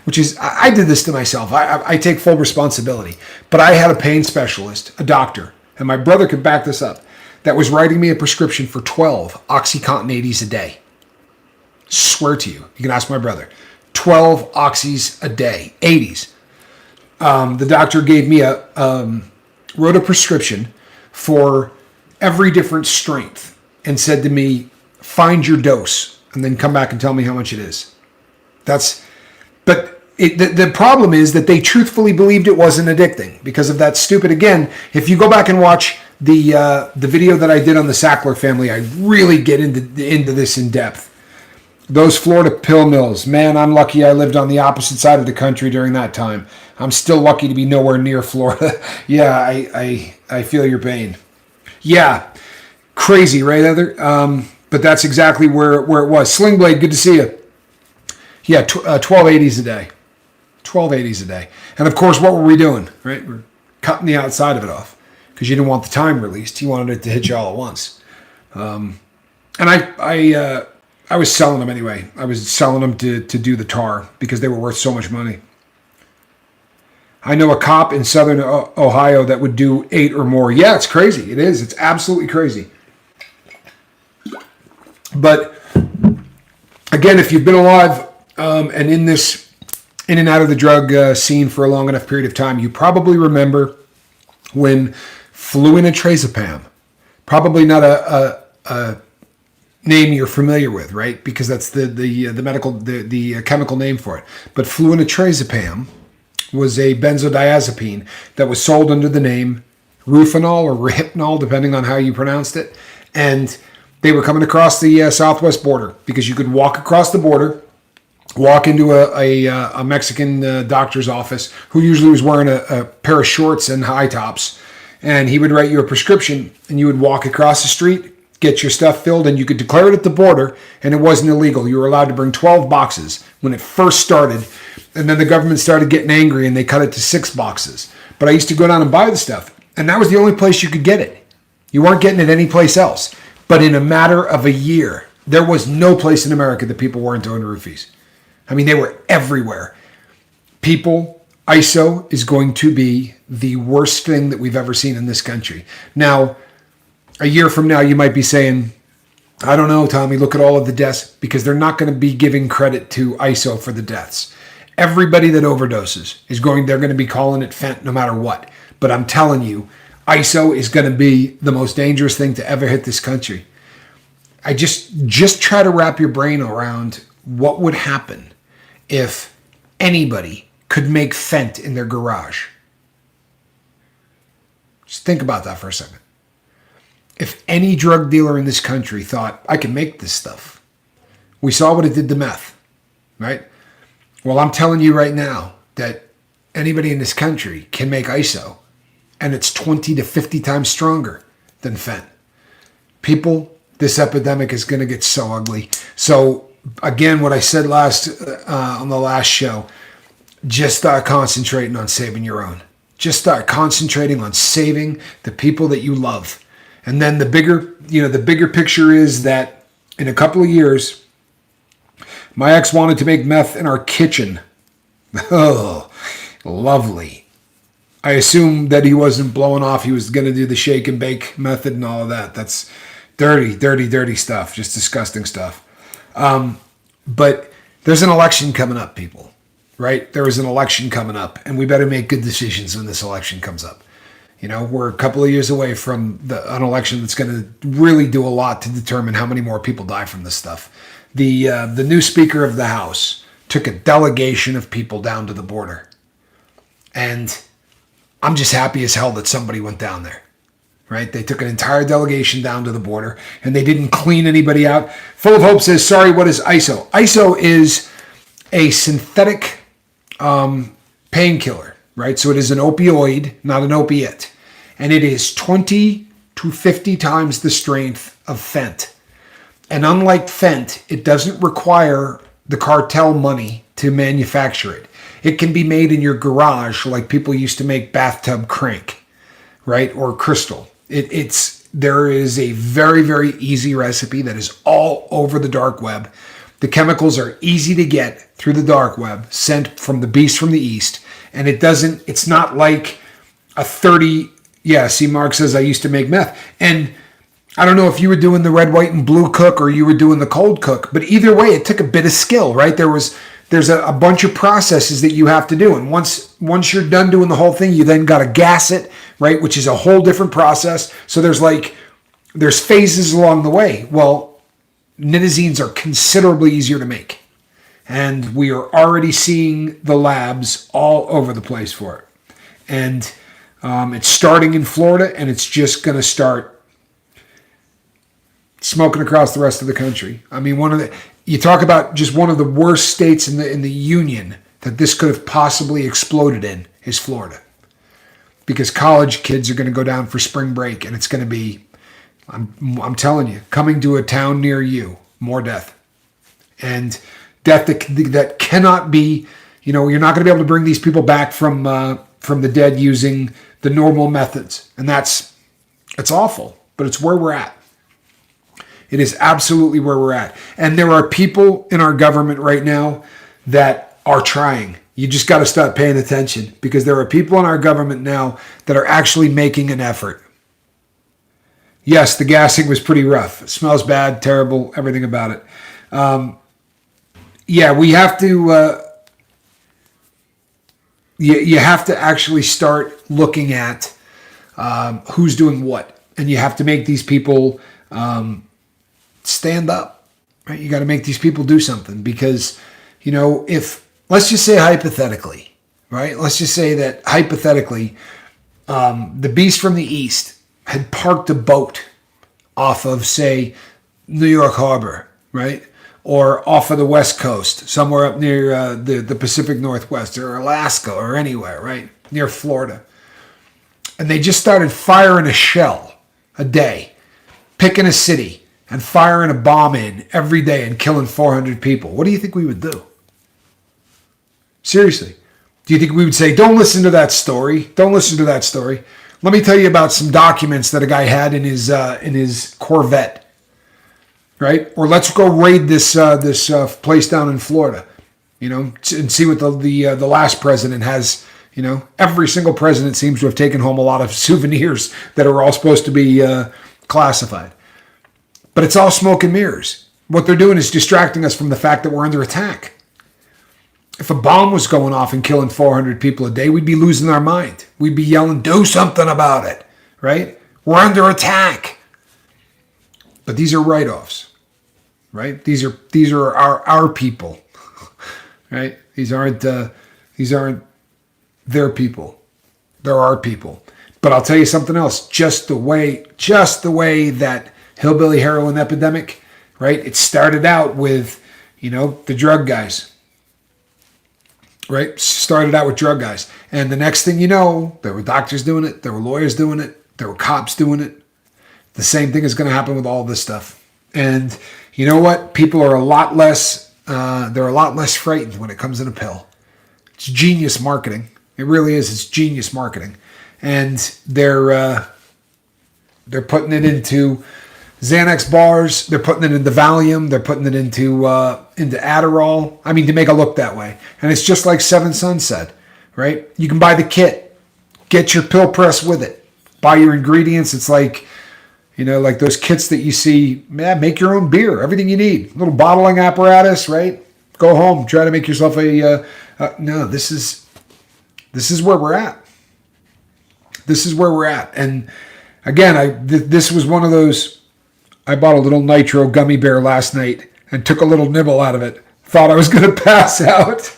Speaker 1: which is, I did this to myself. I take full responsibility. But I had a pain specialist, a doctor, and my brother could back this up, that was writing me a prescription for 12 OxyContin 80s a day. Swear to you. You can ask my brother. 12 oxys a day, 80s. The doctor gave me wrote a prescription for every different strength and said to me, find your dose and then come back and tell me how much it is. The problem is that they truthfully believed it wasn't addicting because of that stupid, again, if you go back and watch the video that I did on the Sackler family, I really get into this in depth. Those Florida pill mills, man, I'm lucky I lived on the opposite side of the country during that time. I'm still lucky to be nowhere near Florida. Yeah, I feel your pain. Yeah, crazy, right, Heather? But that's exactly where it was. Slingblade, good to see you. Yeah, 1280s a day. 1280s a day. And of course, what were we doing, right? We're cutting the outside of it off because you didn't want the time released. You wanted it to hit you all at once. And I was selling them anyway. I was selling them to do the tar because they were worth so much money. I know a cop in southern Ohio that would do 8 or more. Yeah, it's crazy. It is. It's absolutely crazy. But again, if you've been alive and in and out of the drug scene for a long enough period of time, you probably remember when fluinitrazepam, probably not a name you're familiar with, right? Because that's the medical the chemical name for it. But fluinitrazepam was a benzodiazepine that was sold under the name Rufinol or Rohypnol, depending on how you pronounced it. And they were coming across the southwest border because you could walk across the border, walk into a Mexican doctor's office who usually was wearing a pair of shorts and high tops. And he would write you a prescription and you would walk across the street, get your stuff filled, and you could declare it at the border, and it wasn't illegal. You were allowed to bring 12 boxes when it first started, and then the government started getting angry, and they cut it to 6 boxes. But I used to go down and buy the stuff, and that was the only place you could get it. You weren't getting it anyplace else. But in a matter of a year, there was no place in America that people weren't doing roofies. I mean, they were everywhere. ISO is going to be the worst thing that we've ever seen in this country. Now, a year from now, you might be saying, I don't know, Tommy, look at all of the deaths, because they're not going to be giving credit to ISO for the deaths. Everybody that overdoses they're going to be calling it fent no matter what. But I'm telling you, ISO is going to be the most dangerous thing to ever hit this country. I just try to wrap your brain around what would happen if anybody could make fent in their garage. Just think about that for a second. If any drug dealer in this country thought, I can make this stuff. We saw what it did to meth, right? Well, I'm telling you right now that anybody in this country can make ISO, and it's 20 to 50 times stronger than fent. People, this epidemic is going to get so ugly. So again, what I said on the last show, just start concentrating on saving your own. Just start concentrating on saving the people that you love. And then the bigger picture is that in a couple of years, my ex wanted to make meth in our kitchen. Oh, lovely. I assume that he wasn't blowing off. He was going to do the shake and bake method and all of that. That's dirty, dirty, dirty stuff. Just disgusting stuff. But there's an election coming up, people, right? There is an election coming up, and we better make good decisions when this election comes up. We're a couple of years away from an election that's going to really do a lot to determine how many more people die from this stuff. The new Speaker of the House took a delegation of people down to the border. And I'm just happy as hell that somebody went down there, right? They took an entire delegation down to the border, and they didn't clean anybody out. Full of Hope says, sorry, what is ISO? ISO is a synthetic painkiller, right? So it is an opioid, not an opiate. And it is 20 to 50 times the strength of Fent. And unlike Fent, it doesn't require the cartel money to manufacture it. It can be made in your garage like people used to make bathtub crank, right? Or crystal. There is a very, very easy recipe that is all over the dark web. The chemicals are easy to get through the dark web, sent from the beast from the east. And it's not like a 30, see, Mark says I used to make meth. And I don't know if you were doing the red, white, and blue cook or you were doing the cold cook, but either way, it took a bit of skill, right? There's a bunch of processes that you have to do. And once you're done doing the whole thing, you then got to gas it, right? Which is a whole different process. So there's phases along the way. Well, nitazines are considerably easier to make. And we are already seeing the labs all over the place for it. And it's starting in Florida, and it's just going to start smoking across the rest of the country. I mean, you talk about just one of the worst states in the union that this could have possibly exploded in is Florida. Because college kids are going to go down for spring break, and it's going to be, I'm telling you, coming to a town near you, more death. And death that cannot be, you're not going to be able to bring these people back from the dead using the normal methods. And it's awful, but it's where we're at. It is absolutely where we're at. And there are people in our government right now that are trying. You just got to start paying attention, because there are people in our government now that are actually making an effort. Yes, the gassing was pretty rough. It smells bad, terrible, everything about it. We have to... You have to actually start looking at who's doing what. And you have to make these people... stand up, right? You got to make these people do something, because, if, let's just say hypothetically, right? Let's just say that hypothetically, the beast from the east had parked a boat off of, say, New York Harbor, right? Or off of the West Coast, somewhere up near the Pacific Northwest or Alaska or anywhere, right? Near Florida. And they just started firing a shell a day, picking a city, and firing a bomb in every day and killing 400 people. What do you think we would do? Seriously. Do you think we would say, don't listen to that story? Don't listen to that story. Let me tell you about some documents that a guy had in his Corvette, right? Or let's go raid this place down in Florida, and see what the last president has. Every single president seems to have taken home a lot of souvenirs that are all supposed to be classified. But it's all smoke and mirrors. What they're doing is distracting us from the fact that we're under attack. If a bomb was going off and killing 400 people a day, we'd be losing our mind. We'd be yelling, do something about it, right? We're under attack. But these are write-offs, right? These are our people, right? These aren't their people. They're our people. But I'll tell you something else. Just the way that hillbilly heroin epidemic, right? It started out with, the drug guys, right? Started out with drug guys. And the next thing you know, there were doctors doing it. There were lawyers doing it. There were cops doing it. The same thing is going to happen with all this stuff. And you know what? People are a lot less, they're a lot less frightened when it comes in a pill. It's genius marketing. It really is. It's genius marketing. And they're putting it into Xanax bars. They're putting it into Valium. They're putting it into Adderall. I mean, to make it look that way. And it's just like Seven Sons said, right? You can buy the kit. Get your pill press with it. Buy your ingredients. It's like, like those kits that you see. Man, make your own beer. Everything you need. Little bottling apparatus, right? Go home. Try to make yourself no, this is where we're at. This is where we're at. And again, this was one of those. I bought a little nitro gummy bear last night and took a little nibble out of it. Thought I was going to pass out.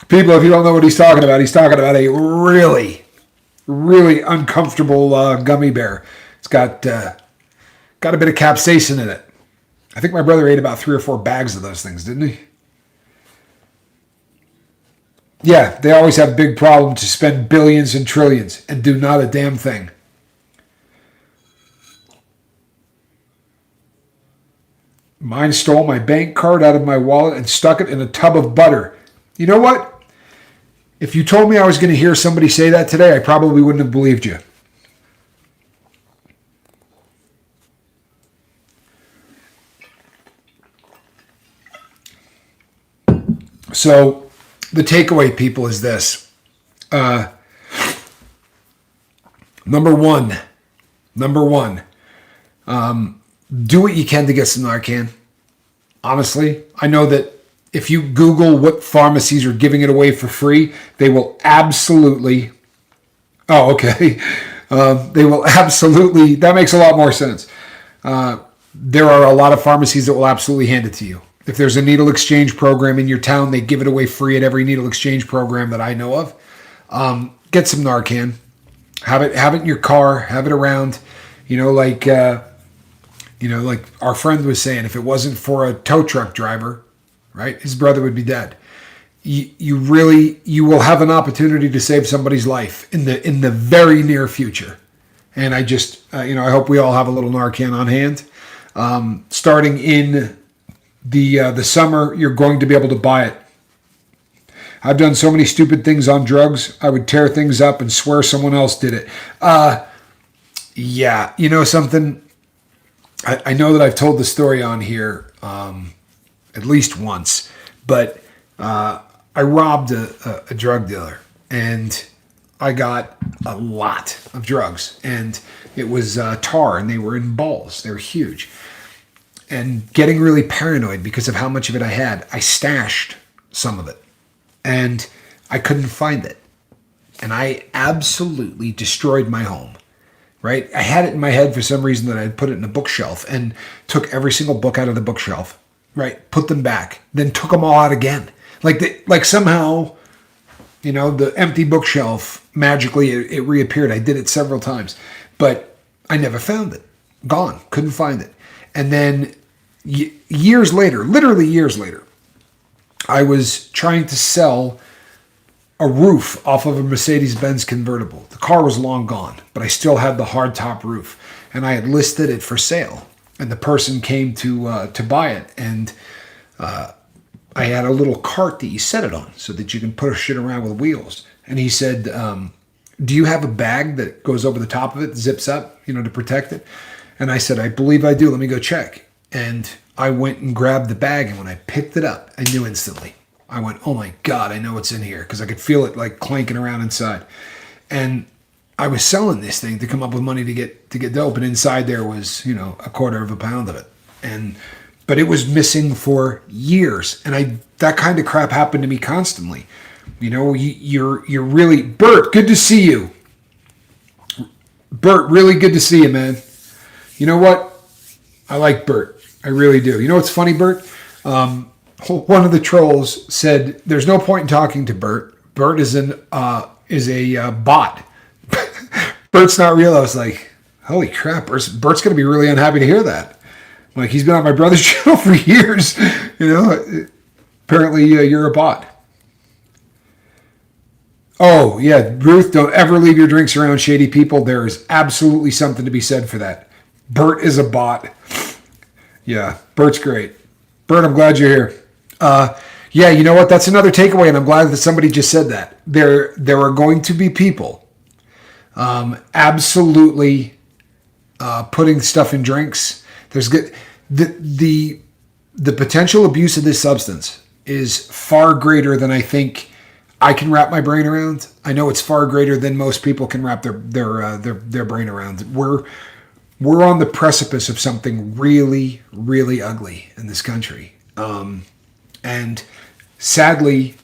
Speaker 1: People, if you don't know what he's talking about a really, really uncomfortable gummy bear. It's got a bit of capsaicin in it. I think my brother ate about 3 or 4 bags of those things, didn't he? Yeah, they always have big problems to spend billions and trillions and do not a damn thing. Mine stole my bank card out of my wallet and stuck it in a tub of butter. You know what? If you told me I was going to hear somebody say that today, I probably wouldn't have believed you. So the takeaway, people, is this. Number one, do what you can to get some Narcan. Honestly, I know that if you Google what pharmacies are giving it away for free, they will absolutely... Oh, okay. They will absolutely... That makes a lot more sense. There are a lot of pharmacies that will absolutely hand it to you. If there's a needle exchange program in your town, they give it away free at every needle exchange program that I know of. Get some Narcan. Have it in your car. Have it around. Like our friend was saying, if it wasn't for a tow truck driver, right, his brother would be dead. You will have an opportunity to save somebody's life in the very near future. And I just, I hope we all have a little Narcan on hand. Starting in the summer, you're going to be able to buy it. I've done so many stupid things on drugs. I would tear things up and swear someone else did it. Yeah, you know something? I know that I've told the story on here at least once, but I robbed a drug dealer, and I got a lot of drugs, and it was tar, and they were in balls. They were huge. And getting really paranoid because of how much of it I had, I stashed some of it, and I couldn't find it. And I absolutely destroyed my home, right? I had it in my head for some reason that I'd put it in a bookshelf and took every single book out of the bookshelf, right? Put them back, then took them all out again. Like somehow, the empty bookshelf, magically it reappeared. I did it several times, but I never found it. Gone. Couldn't find it. And then years later, literally years later, I was trying to sell a roof off of a Mercedes-Benz convertible. The car was long gone, but I still had the hardtop roof, and I had listed it for sale. And the person came to buy it, and I had a little cart that you set it on so that you can push it around with wheels. And he said, do you have a bag that goes over the top of it, zips up, to protect it? And I said, I believe I do. Let me go check. And I went and grabbed the bag, and when I picked it up, I knew instantly. I went, oh my God, I know what's in here, because I could feel it like clanking around inside. And I was selling this thing to come up with money to get dope, and inside there was, a quarter of a pound of it. But it was missing for years, and that kind of crap happened to me constantly. You're really... Bert, good to see you. Bert, really good to see you, man. You know what? I like Bert. I really do. You know what's funny, Bert? One of the trolls said, there's no point in talking to Bert. Bert is a bot. Bert's not real. I was like, holy crap, Bert's going to be really unhappy to hear that. Like, he's been on my brother's channel for years. Apparently you're a bot. Oh, yeah, Ruth, don't ever leave your drinks around shady people. There is absolutely something to be said for that. Bert is a bot. Yeah, Bert's great. Bert, I'm glad you're here. Yeah, you know what? That's another takeaway, and I'm glad that somebody just said that. There are going to be people absolutely putting stuff in drinks. There's good the potential abuse of this substance is far greater than I think I can wrap my brain around. I know it's far greater than most people can wrap their brain around. We're on the precipice of something really, really ugly in this country. And sadly,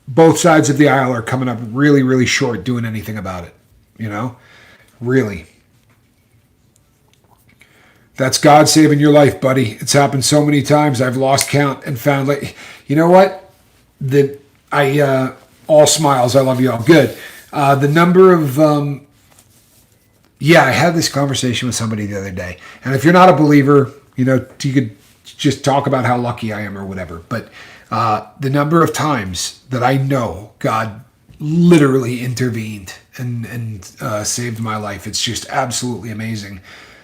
Speaker 1: both sides of the aisle are coming up really, really short doing anything about it. You know? Really. That's God saving your life, buddy. It's happened so many times. I've lost count and found, like, you know what? All smiles. I love you all. Good. The number of, I had this conversation with somebody the other day. And if you're not a believer, you could just talk about how lucky I am or whatever. But the number of times that I know God literally intervened and saved my life, it's just absolutely amazing.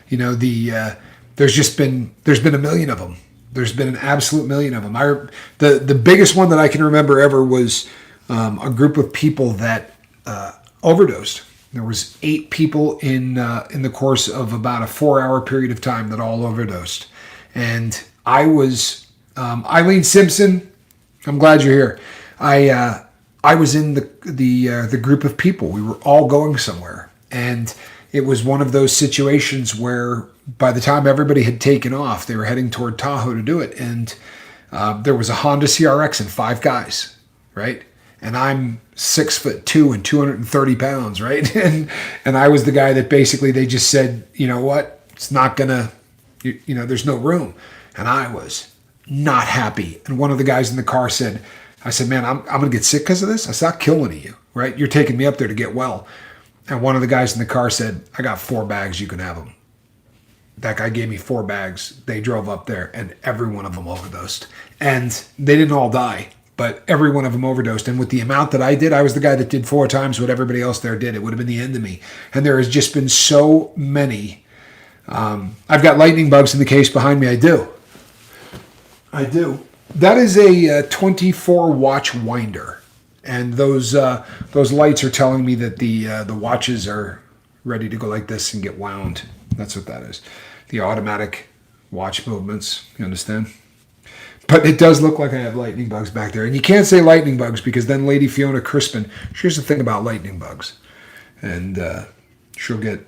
Speaker 1: There's been a million of them. There's been an absolute million of them. The biggest one that I can remember ever was a group of people that overdosed. There was 8 people in the course of about a 4-hour period of time that all overdosed. And I was Eileen Simpson. I'm glad you're here. I was in the group of people. We were all going somewhere, and it was one of those situations where by the time everybody had taken off, they were heading toward Tahoe to do it. And there was a Honda CRX and 5 guys, right? And I'm 6'2" and 230 pounds, right? And I was the guy that basically they just said, you know what? It's not gonna, there's no room. And I was not happy. And one of the guys in the car said, I said, man, I'm gonna get sick because of this. I said, I'll kill one of you, right? You're taking me up there to get well. And one of the guys in the car said, I got 4 bags, you can have them. That guy gave me 4 bags. They drove up there, and every one of them overdosed. And they didn't all die, but every one of them overdosed. And with the amount that I did, I was the guy that did 4 times what everybody else there did. It would have been the end of me. And there has just been so many. I've got lightning bugs in the case behind me. I do. That is a 24 watch winder. And those lights are telling me that the watches are ready to go like this and get wound. That's what that is. The automatic watch movements. You understand? But it does look like I have lightning bugs back there. And you can't say lightning bugs because then Lady Fiona Crispin, here's the thing about lightning bugs. And she'll get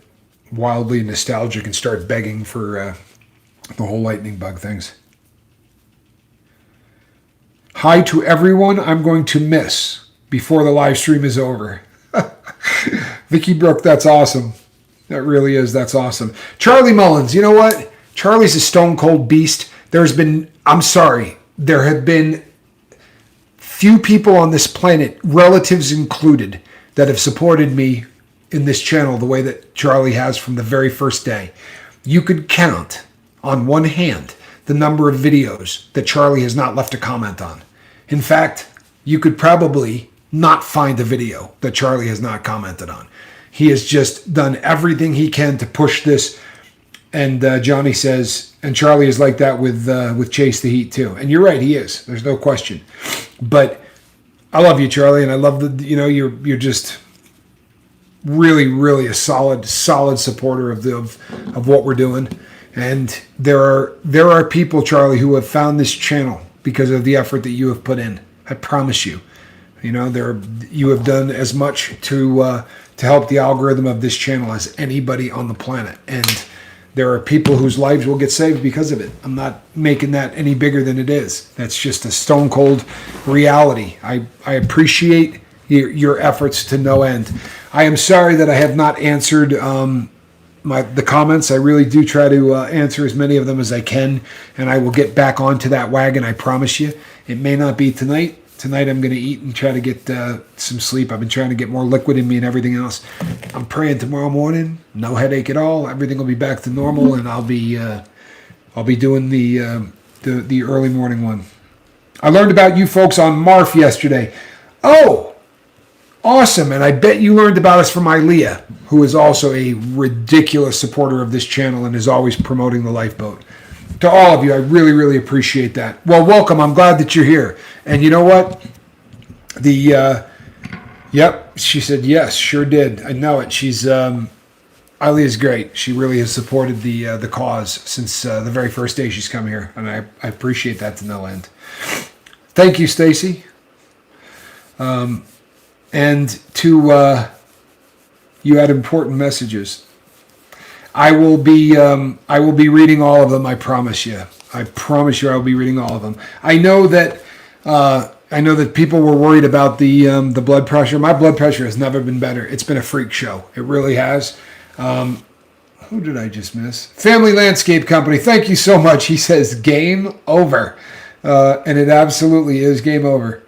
Speaker 1: wildly nostalgic and start begging for the whole lightning bug things. Hi to everyone I'm going to miss before the live stream is over. Vicky Brook, that's awesome. That really is. That's awesome. Charlie Mullins, you know what? Charlie's a stone cold beast. There have been few people on this planet, relatives included, that have supported me in this channel the way that Charlie has from the very first day. You could count on one hand the number of videos that Charlie has not left a comment on. In fact, you could probably not find a video that Charlie has not commented on. He has just done everything he can to push this. And Johnny says, and Charlie is like that with Chase the Heat too. And you're right, he is. There's no question. But I love you, Charlie, and I love you're just really, really a solid supporter of what we're doing. And there are people, Charlie, who have found this channel because of the effort that you have put in. I promise you. You have done as much to help the algorithm of this channel as anybody on the planet. And there are people whose lives will get saved because of it. I'm not making that any bigger than it is. That's just a stone cold reality. I appreciate your efforts to no end. I am sorry that I have not answered the comments. I really do try to answer as many of them as I can, and I will get back onto that wagon, I promise you. It may not be tonight. Tonight I'm going to eat and try to get some sleep. I've been trying to get more liquid in me and everything else. I'm praying tomorrow morning, no headache at all. Everything will be back to normal, and I'll be doing the early morning one. I learned about you folks on Marf yesterday. Oh, awesome! And I bet you learned about us from Ilea, who is also a ridiculous supporter of this channel and is always promoting the lifeboat. To all of you, I really, really appreciate that. Well, welcome. I'm glad that you're here. And you know what? Yep, she said yes, sure did. I know it. She's Eileen is great. She really has supported the cause since the very first day she's come here, and I appreciate that to no end. Thank you, Stacy. And to you had important messages. I will be reading all of them. I promise you. I promise you, I will be reading all of them. I know that people were worried about the blood pressure. My blood pressure has never been better. It's been a freak show. It really has. Who did I just miss? Family Landscape Company. Thank you so much. He says game over, and it absolutely is game over.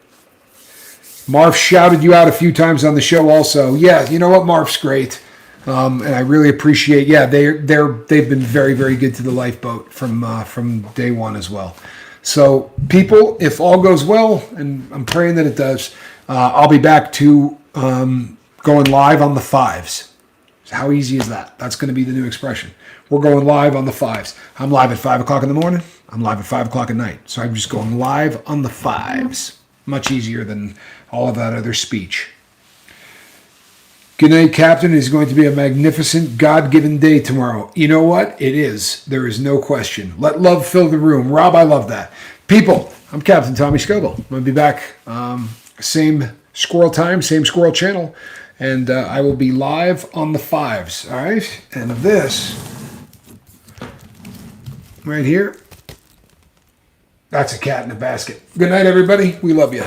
Speaker 1: Marv shouted you out a few times on the show also. Yeah, you know what? Marv's great. And I really appreciate. Yeah, they've been very, very good to the lifeboat from day one as well. So people, if all goes well, and I'm praying that it does, I'll be back to going live on the 5s. How easy is that? That's going to be the new expression. We're going live on the 5s. I'm live at 5 o'clock in the morning. I'm live at 5 o'clock at night. So I'm just going live on the 5s. Much easier than all of that other speech. Good night, Captain. It is going to be a magnificent, God-given day tomorrow. You know what? It is. There is no question. Let love fill the room. Rob, I love that. People, I'm Captain Tommy Scoble. I'm going to be back same squirrel time, same squirrel channel, and I will be live on the 5s, all right? And this right here, that's a cat in a basket. Good night, everybody. We love you.